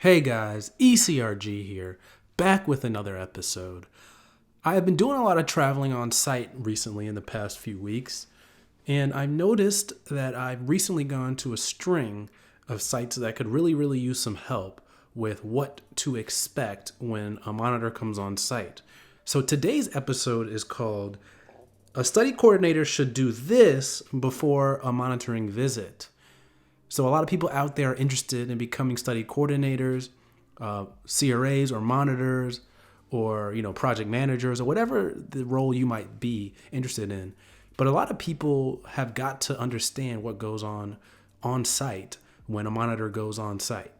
Hey guys, ECRG here, back with another episode. I have been doing a lot of traveling on site recently in the past few weeks, and I've noticed that I've recently gone to a string of sites that could really use some help with what to expect when a monitor comes on site. So today's episode is called A Study Coordinator Should Do This Before a Monitoring Visit. So a lot of people out there are interested in becoming study coordinators, CRAs or monitors, or project managers or whatever the role you might be interested in. But a lot of people have got to understand what goes on site when a monitor goes on site.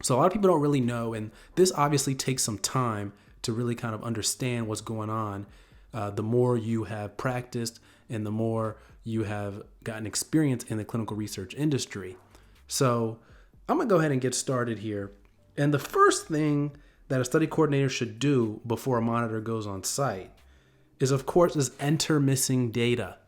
So a lot of people don't really know, and this obviously takes some time to really kind of understand what's going on. The more you have practiced and the more you have gotten experience in the clinical research industry. So I'm going to go ahead and get started here. And the first thing that a study coordinator should do before a monitor goes on site is enter missing data.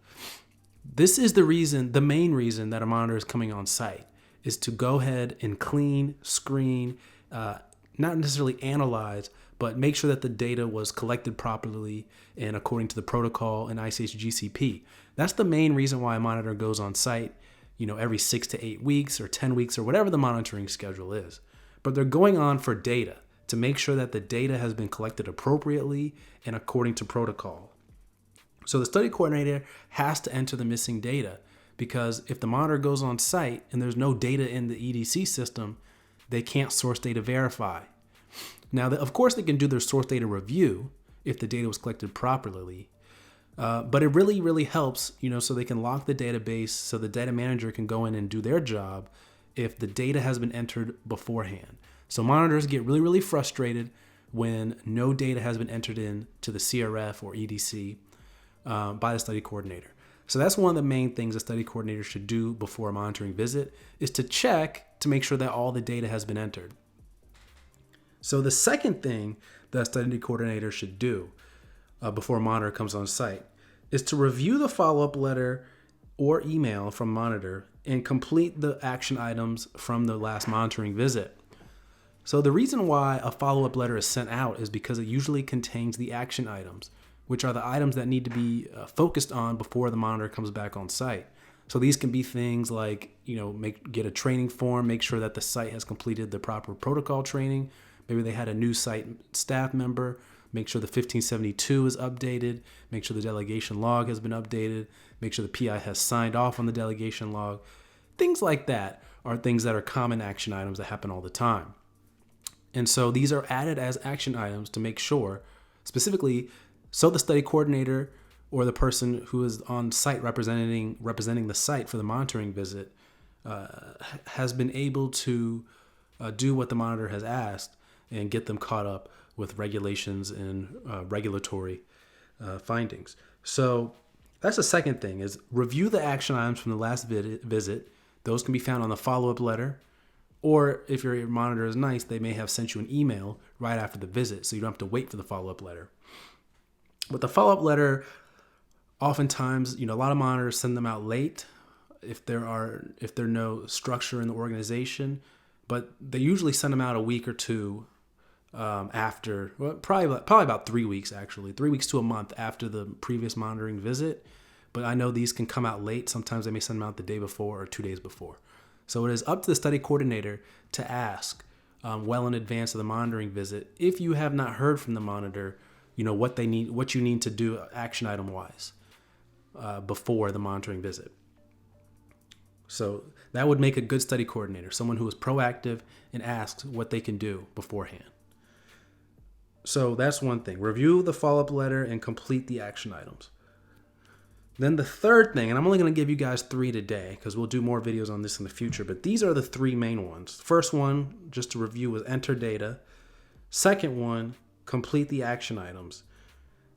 This is the main reason that a monitor is coming on site, is to go ahead and clean, screen, not necessarily analyze, but make sure that the data was collected properly and according to the protocol in ICH GCP. That's the main reason why a monitor goes on site, every 6 to 8 weeks or 10 weeks or whatever the monitoring schedule is. But they're going on for data to make sure that the data has been collected appropriately and according to protocol. So the study coordinator has to enter the missing data, because if the monitor goes on site and there's no data in the EDC system, they can't source data verify. Now, of course, they can do their source data review if the data was collected properly, but it really helps, so they can lock the database so the data manager can go in and do their job if the data has been entered beforehand. So monitors get really frustrated when no data has been entered in to the CRF or EDC by the study coordinator. So that's one of the main things a study coordinator should do before a monitoring visit, is to check to make sure that all the data has been entered. So the second thing that a study coordinator should do before a monitor comes on site is to review the follow-up letter or email from monitor and complete the action items from the last monitoring visit. So the reason why a follow-up letter is sent out is because it usually contains the action items, which are the items that need to be focused on before the monitor comes back on site. So these can be things like, get a training form, make sure that the site has completed the proper protocol training. Maybe they had a new site staff member, make sure the 1572 is updated, make sure the delegation log has been updated, make sure the PI has signed off on the delegation log. Things like that are things that are common action items that happen all the time. And so these are added as action items to make sure, specifically, so the study coordinator or the person who is on site representing the site for the monitoring visit has been able to do what the monitor has asked and get them caught up with regulations and regulatory findings. So that's the second thing, is review the action items from the last visit. Those can be found on the follow-up letter, or if your monitor is nice, they may have sent you an email right after the visit, so you don't have to wait for the follow-up letter. But the follow-up letter, oftentimes, a lot of monitors send them out late if there's no structure in the organization, but they usually send them out a week or two after, probably about 3 weeks, actually, 3 weeks to a month after the previous monitoring visit. But I know these can come out late. Sometimes they may send them out the day before or 2 days before. So it is up to the study coordinator to ask well in advance of the monitoring visit, if you have not heard from the monitor, what you need to do action item wise before the monitoring visit. So that would make a good study coordinator, someone who is proactive and asks what they can do beforehand. So that's one thing. Review the follow-up letter and complete the action items. Then the third thing, and I'm only going to give you guys 3 today because we'll do more videos on this in the future, but these are the 3 main ones. First one, just to review, was enter data. Second one, complete the action items.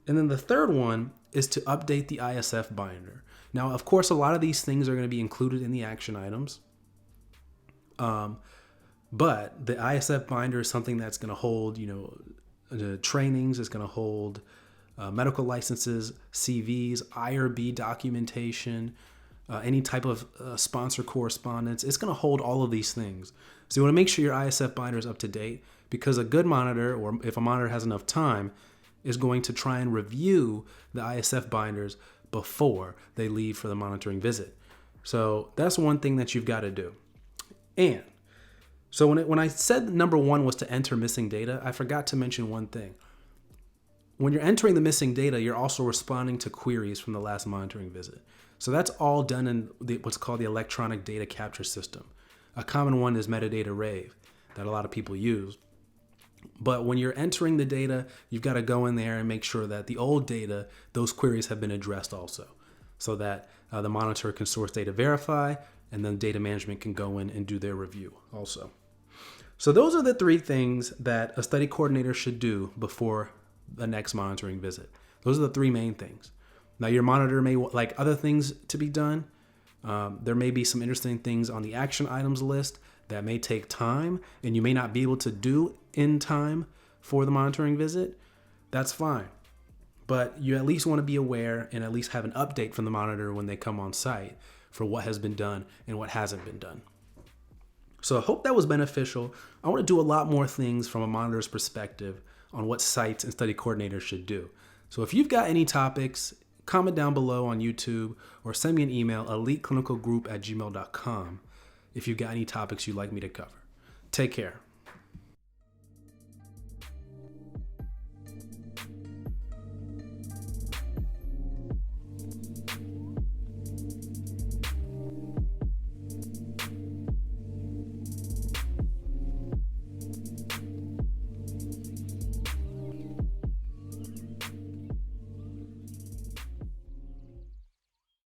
And then the third one is to update the ISF binder. Now, of course, a lot of these things are going to be included in the action items. But the ISF binder is something that's going to hold, trainings, it's going to hold medical licenses, CVs, IRB documentation, any type of sponsor correspondence. It's going to hold all of these things. So you want to make sure your ISF binder is up to date, because a good monitor, or if a monitor has enough time, is going to try and review the ISF binders before they leave for the monitoring visit. So that's one thing that you've got to do. And so when I said number one was to enter missing data, I forgot to mention one thing. When you're entering the missing data, you're also responding to queries from the last monitoring visit. So that's all done in what's called the electronic data capture system. A common one is metadata rave that a lot of people use. But when you're entering the data, you've got to go in there and make sure that the old data, those queries have been addressed also, so that the monitor can source data verify, and then data management can go in and do their review also. So those are the three things that a study coordinator should do before the next monitoring visit. Those are the three main things. Now, your monitor may like other things to be done. There may be some interesting things on the action items list that may take time and you may not be able to do in time for the monitoring visit. That's fine. But you at least want to be aware and at least have an update from the monitor when they come on site for what has been done and what hasn't been done. So I hope that was beneficial. I want to do a lot more things from a monitor's perspective on what sites and study coordinators should do. So if you've got any topics, comment down below on YouTube or send me an email, eliteclinicalgroup@gmail.com, if you've got any topics you'd like me to cover. Take care.